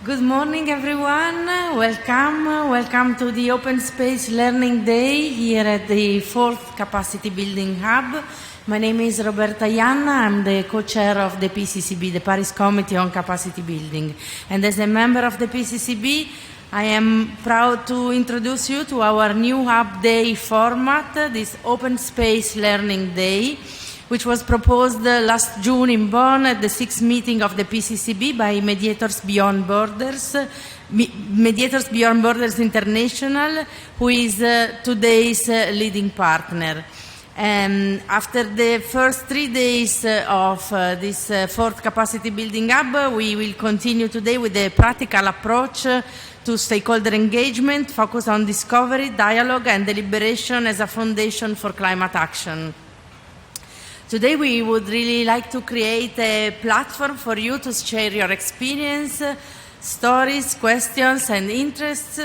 Good morning, everyone. Welcome to the Open Space Learning Day here at the 4th Capacity Building Hub. My name is Roberta Ianna. I'm the co-chair of the PCCB, the Paris Committee on Capacity Building. And as a member of the PCCB, I am proud to introduce you to our new Hub Day format, this Open Space Learning Day, which was proposed last June in Bonn at the 6th meeting of the PCCB by Mediators Beyond Borders, Mediators Beyond Borders International, who is today's leading partner. And after the first 3 days of this 4th Capacity Building Hub, we will continue today with a practical approach to stakeholder engagement, focus on discovery, dialogue, and deliberation as a foundation for climate action. Today we would really like to create a platform for you to share your experience, stories, questions, and interests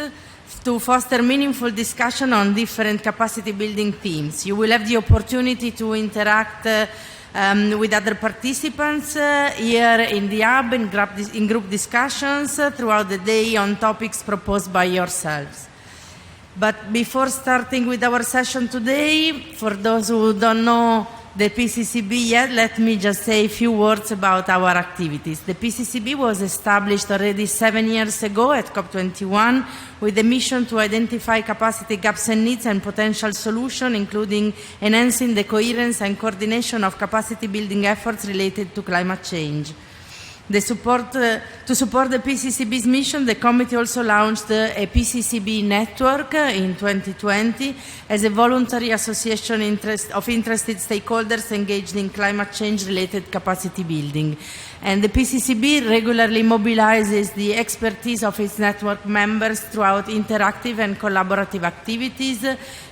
to foster meaningful discussion on different capacity building themes. You will have the opportunity to interact with other participants here in the hub in group discussions throughout the day on topics proposed by yourselves. But before starting with our session today, for those who don't know the PCCB yet, let me just say a few words about our activities. The PCCB was established already 7 years ago at COP21 with a mission to identify capacity gaps and needs and potential solutions, including enhancing the coherence and coordination of capacity building efforts related to climate change. To support the PCCB's mission, the committee also launched a PCCB network in 2020 as a voluntary association of interested stakeholders engaged in climate change-related capacity building. And the PCCB regularly mobilizes the expertise of its network members throughout interactive and collaborative activities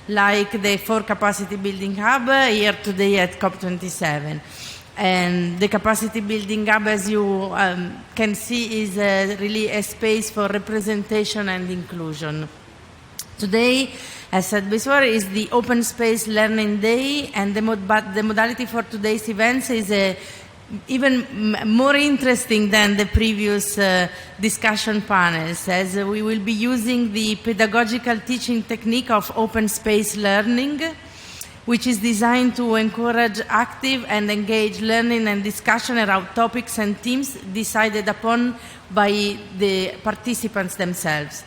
like the 4th Capacity Building Hub here today at COP27. And the Capacity Building Hub, as you can see, is really a space for representation and inclusion. Today, as said before, is the Open Space Learning Day, and the modality for today's events is even more interesting than the previous discussion panels, as we will be using the pedagogical teaching technique of open space learning, which is designed to encourage active and engaged learning and discussion around topics and themes decided upon by the participants themselves.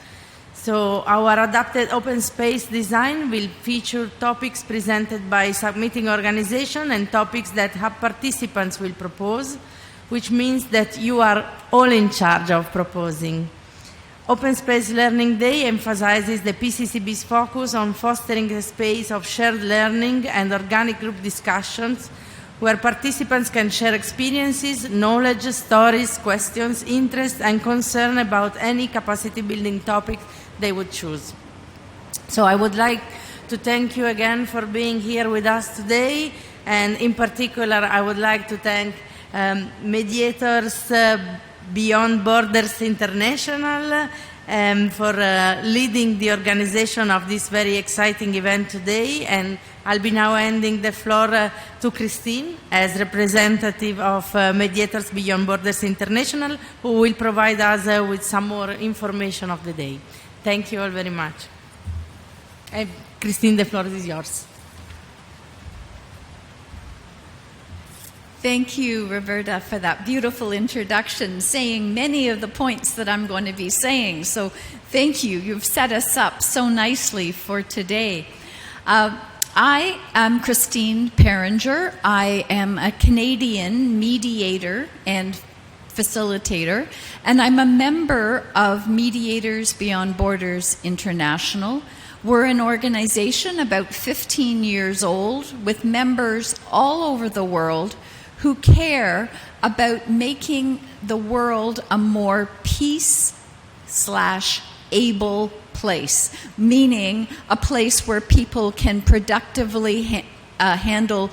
So our adapted open space design will feature topics presented by submitting organization and topics that hub participants will propose, which means that you are all in charge of proposing. Open Space Learning Day emphasizes the PCCB's focus on fostering a space of shared learning and organic group discussions where participants can share experiences, knowledge, stories, questions, interests, and concern about any capacity building topic they would choose. So I would like to thank you again for being here with us today, and in particular I would like to thank Mediators Beyond Borders International for leading the organization of this very exciting event today. And I'll be now handing the floor to Christine as representative of Mediators Beyond Borders International, who will provide us with some more information of the day. Thank you all very much. Christine, the floor is yours. Thank you, Roberta, for that beautiful introduction, saying many of the points that I'm going to be saying. So thank you. You've set us up so nicely for today. I am Christine Perringer. I am a Canadian mediator and facilitator, and I'm a member of Mediators Beyond Borders International. We're an organization about 15 years old with members all over the world who care about making the world a more peace/able place, meaning a place where people can productively handle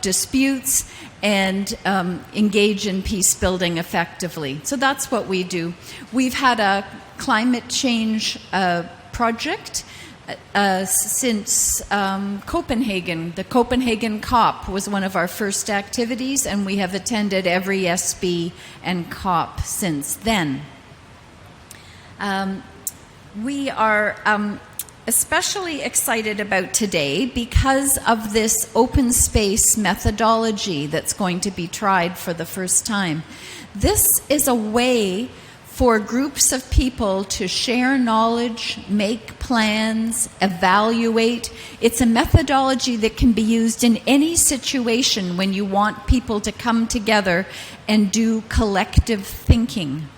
disputes and engage in peace building effectively. So that's what we do. We've had a climate change project since Copenhagen. The Copenhagen COP was one of our first activities, and we have attended every SB and COP since then. We are especially excited about today because of this open space methodology that's going to be tried for the first time. This is a way for groups of people to share knowledge, make plans, evaluate. It's a methodology that can be used in any situation when you want people to come together and do collective thinking.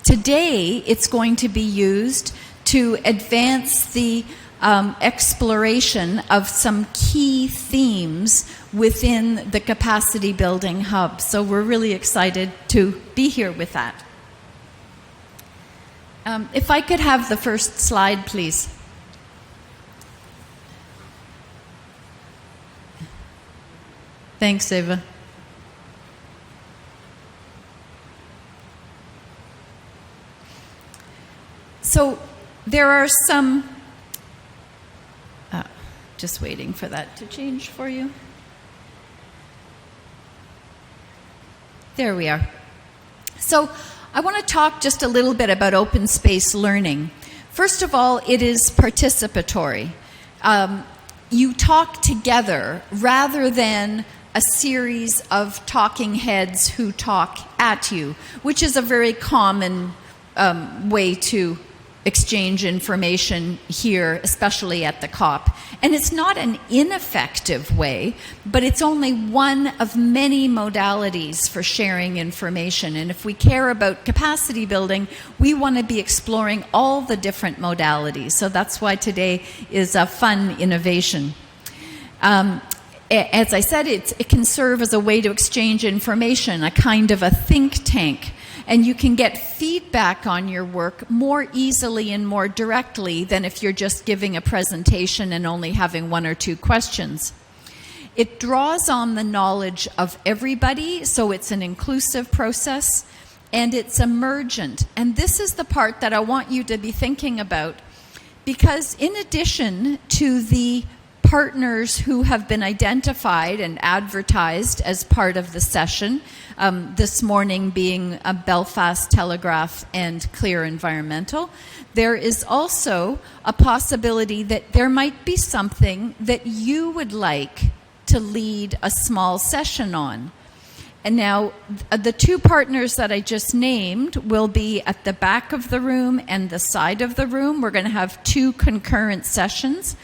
Today, it's going to be used to advance the exploration of some key themes within the Capacity Building Hub. So we're really excited to be here with that. If I could have the first slide, please. Thanks, Eva. So there are some, just waiting for that to change for you. There we are. So I want to talk just a little bit about open space learning. First of all, it is participatory. You talk together rather than a series of talking heads who talk at you, which is a very common way to exchange information here, especially at the COP. And it's not an ineffective way, but it's only one of many modalities for sharing information. And if we care about capacity building, we want to be exploring all the different modalities. So that's why today is a fun innovation. As I said, it can serve as a way to exchange information, a kind of a think tank. And you can get feedback on your work more easily and more directly than if you're just giving a presentation and only having one or two questions. It draws on the knowledge of everybody, so it's an inclusive process, and it's emergent. And this is the part that I want you to be thinking about, because in addition to the partners who have been identified and advertised as part of the session, this morning being Belfast Telegraph and Clear Environmental, there is also a possibility that there might be something that you would like to lead a small session on. And now, the two partners that I just named will be at the back of the room and the side of the room. We're going to have two concurrent sessions.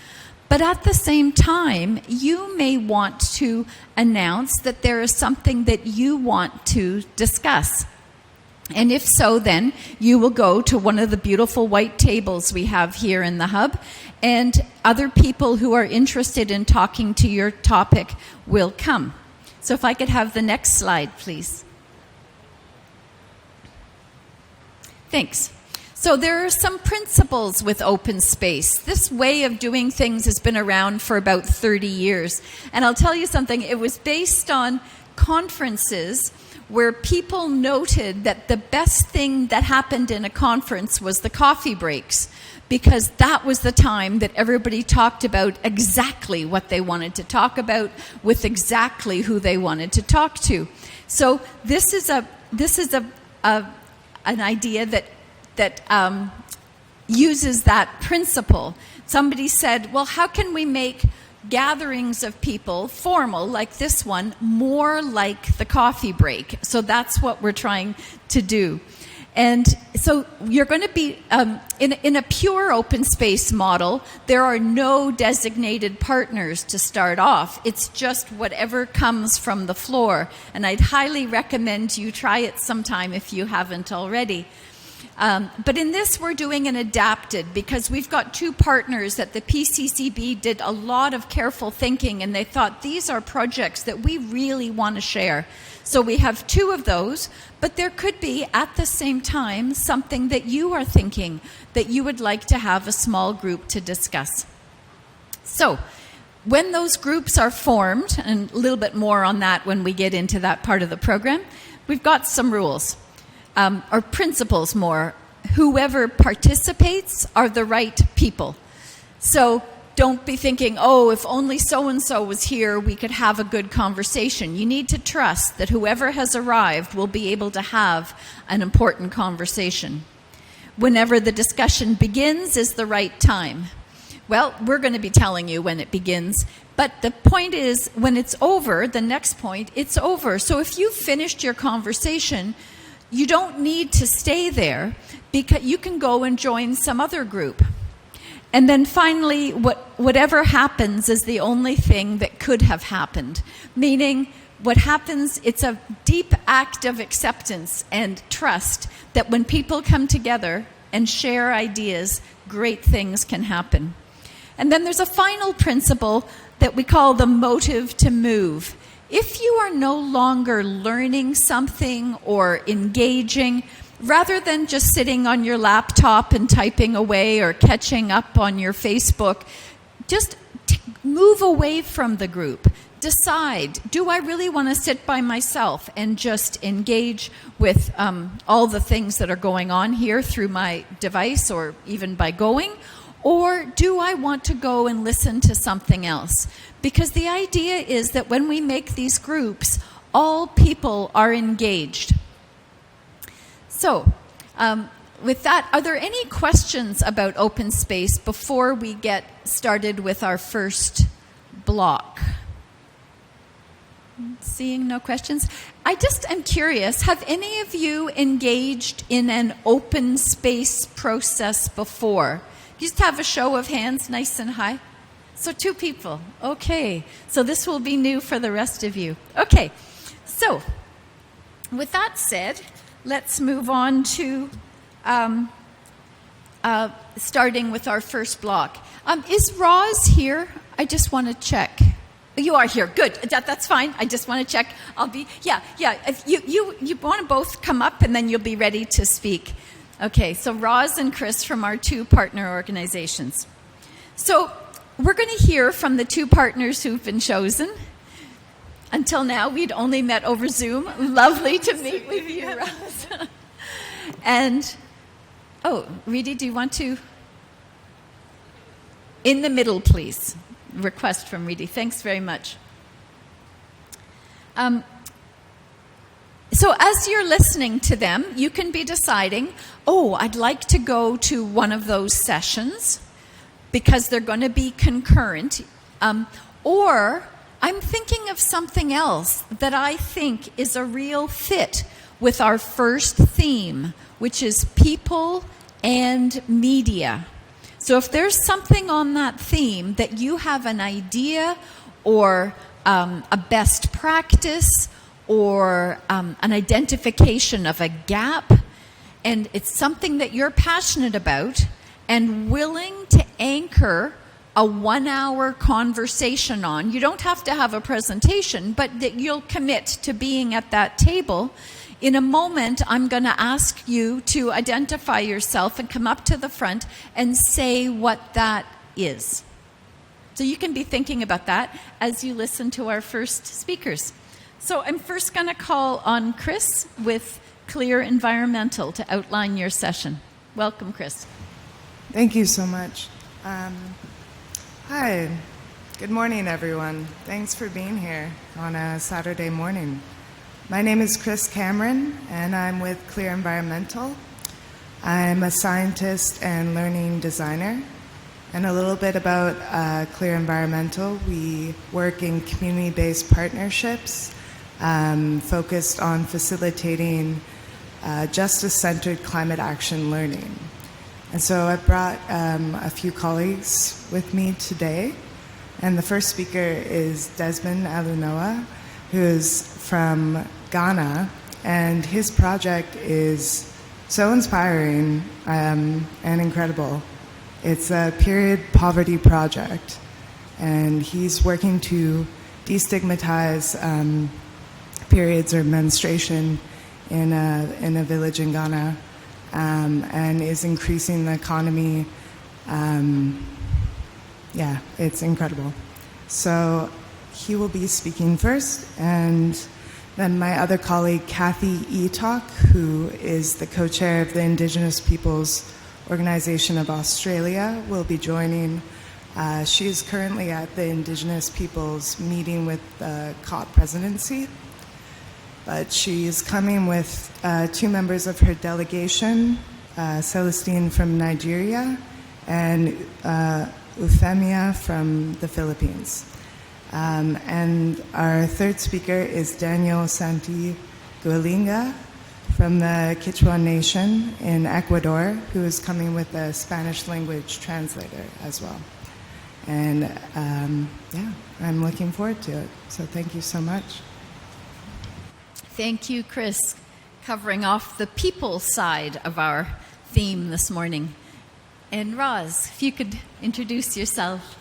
But at the same time, you may want to announce that there is something that you want to discuss. And if so, then you will go to one of the beautiful white tables we have here in the hub, and other people who are interested in talking to your topic will come. So if I could have the next slide, please. Thanks. So there are some principles with open space. This way of doing things has been around for about 30 years. And I'll tell you something, it was based on conferences where people noted that the best thing that happened in a conference was the coffee breaks, because that was the time that everybody talked about exactly what they wanted to talk about with exactly who they wanted to talk to. So this is an idea that uses that principle. Somebody said, well, how can we make gatherings of people, formal, like this one, more like the coffee break? So that's what we're trying to do. And so you're going to be, in a pure open space model, there are no designated partners to start off. It's just whatever comes from the floor. And I'd highly recommend you try it sometime if you haven't already. But in this, we're doing an adapted, because we've got two partners that the PCCB did a lot of careful thinking, and they thought these are projects that we really want to share. So we have two of those, but there could be, at the same time, something that you are thinking that you would like to have a small group to discuss. So when those groups are formed, and a little bit more on that when we get into that part of the program, we've got some rules. Or principles more. Whoever participates are the right people. So don't be thinking, oh, if only so-and-so was here, we could have a good conversation. You need to trust that whoever has arrived will be able to have an important conversation. Whenever the discussion begins is the right time. Well, we're going to be telling you when it begins, but the point is, when it's over, the next point, it's over. So if you've finished your conversation, you don't need to stay there, because you can go and join some other group. And then finally, whatever happens is the only thing that could have happened. Meaning, what happens, it's a deep act of acceptance and trust that when people come together and share ideas, great things can happen. And then there's a final principle that we call the motive to move. If you are no longer learning something or engaging, rather than just sitting on your laptop and typing away or catching up on your Facebook, just move away from the group. Decide, do I really want to sit by myself and just engage with all the things that are going on here through my device or even by going? Or do I want to go and listen to something else? Because the idea is that when we make these groups, all people are engaged. So, with that, are there any questions about open space before we get started with our first block? Seeing no questions. I just am curious, have any of you engaged in an open space process before? Just have a show of hands, nice and high. So 2 people. Okay. So this will be new for the rest of you. Okay. So, with that said, let's move on to starting with our first block. Is Roz here? I just want to check. You are here. Good. That's fine. I just want to check. If you want to both come up and then you'll be ready to speak. Okay, so Roz and Chris from our 2 partner organizations. So we're going to hear from the 2 partners who've been chosen. Until now, we'd only met over Zoom. Lovely to meet with you, Roz. And, Reedy, do you want to? In the middle, please. Request from Reedy. Thanks very much. So as you're listening to them, you can be deciding, I'd like to go to one of those sessions because they're going to be concurrent. Or I'm thinking of something else that I think is a real fit with our first theme, which is people and media. So if there's something on that theme that you have an idea or a best practice or an identification of a gap, and it's something that you're passionate about and willing to anchor a 1-hour conversation on, you don't have to have a presentation, but that you'll commit to being at that table. In a moment, I'm going to ask you to identify yourself and come up to the front and say what that is. So you can be thinking about that as you listen to our first speakers. So I'm first going to call on Chris with Clear Environmental to outline your session. Welcome, Chris. Thank you so much. Hi. Good morning, everyone. Thanks for being here on a Saturday morning. My name is Chris Cameron, and I'm with Clear Environmental. I'm a scientist and learning designer. And a little bit about Clear Environmental. We work in community-based partnerships focused on facilitating justice-centered climate action learning. And so I brought a few colleagues with me today. And the first speaker is Desmond Alunoa, who's from Ghana. And his project is so inspiring and incredible. It's a period poverty project. And he's working to destigmatize periods or menstruation in a village in Ghana. And is increasing the economy. It's incredible. So he will be speaking first, and then my other colleague, Kathy Eatock, who is the co-chair of the Indigenous Peoples Organization of Australia, will be joining She is currently at the Indigenous Peoples meeting with the COP presidency, but she is coming with 2 members of her delegation, Celestine from Nigeria and Euphemia from the Philippines. And our third speaker is Daniel Santi Gualinga from the Quechua Nation in Ecuador, who is coming with a Spanish language translator as well. And yeah, I'm looking forward to it. So thank you so much. Thank you, Chris, covering off the people side of our theme this morning. And Roz, if you could introduce yourself.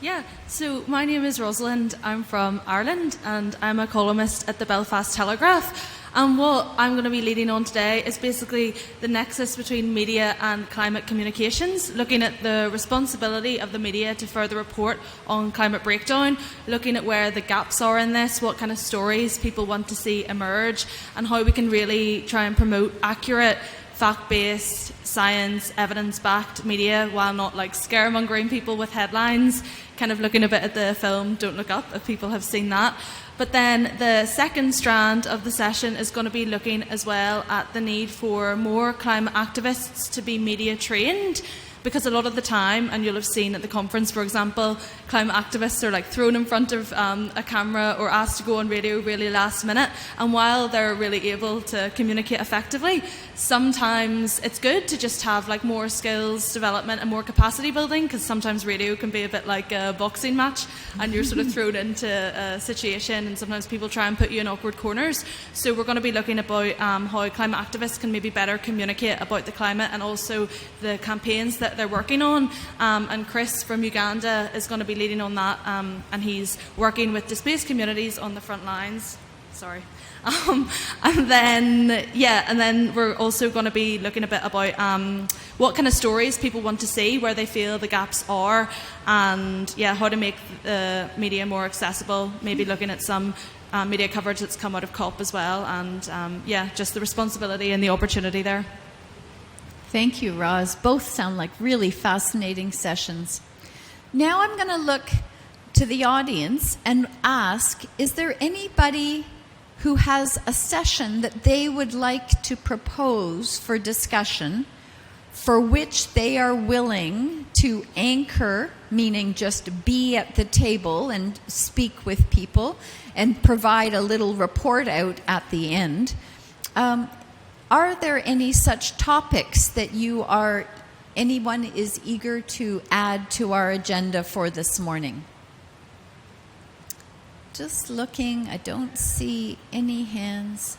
Yeah, so my name is Rosalind. I'm from Ireland and I'm a columnist at the Belfast Telegraph. And what I'm going to be leading on today is basically the nexus between media and climate communications, looking at the responsibility of the media to further report on climate breakdown, looking at where the gaps are in this, what kind of stories people want to see emerge, and how we can really try and promote accurate, fact-based, science, evidence-backed media while not like scaremongering people with headlines, kind of looking a bit at the film Don't Look Up, if people have seen that. But then the second strand of the session is going to be looking as well at the need for more climate activists to be media trained, because a lot of the time, and you'll have seen at the conference, for example, climate activists are like thrown in front of a camera or asked to go on radio really last minute, and while they're really able to communicate effectively, sometimes it's good to just have like more skills development and more capacity building, because sometimes radio can be a bit like a boxing match and you're sort of thrown into a situation and sometimes people try and put you in awkward corners. So we're going to be looking about how climate activists can maybe better communicate about the climate and also the campaigns that they're working on, and Chris from Uganda is going to be leading on that, and he's working with displaced communities on the front lines. Sorry. And then we're also going to be looking a bit about what kind of stories people want to see, where they feel the gaps are, and how to make the media more accessible, maybe looking at some media coverage that's come out of COP as well, and just the responsibility and the opportunity there. Thank you, Roz. Both sound like really fascinating sessions. Now I'm going to look to the audience and ask, is there anybody who has a session that they would like to propose for discussion for which they are willing to anchor, meaning just be at the table and speak with people and provide a little report out at the end? Are there any such topics that anyone is eager to add to our agenda for this morning? Just looking, I don't see any hands.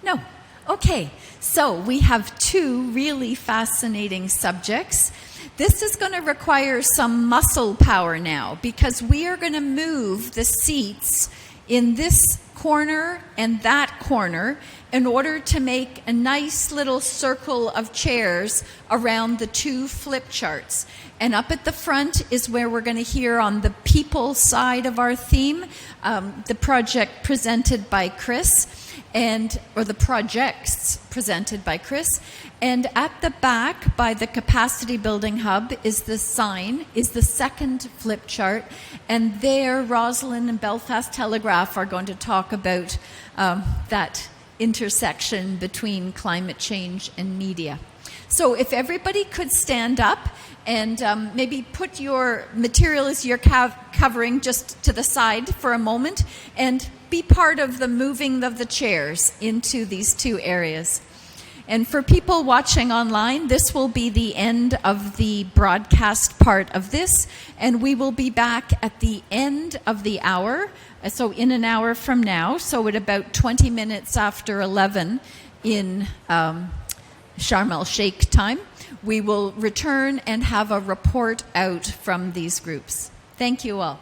No. Okay, so we have 2 really fascinating subjects. This is going to require some muscle power now, because we are going to move the seats in this corner and that corner in order to make a nice little circle of chairs around the 2 flip charts. And up at the front is where we're going to hear on the people side of our theme, the project presented by Chris, or the projects presented by Chris. And at the back, by the Capacity Building Hub, is the second flip chart. And there, Rosalind and Belfast Telegraph are going to talk about that intersection between climate change and media. So if everybody could stand up and maybe put your materials you're covering just to the side for a moment and be part of the moving of the chairs into these 2 areas. And for people watching online, this will be the end of the broadcast part of this, and we will be back at the end of the hour, so in an hour from now, so at about 20 minutes after 11 in Sharm el-Sheikh time, we will return and have a report out from these groups. Thank you all.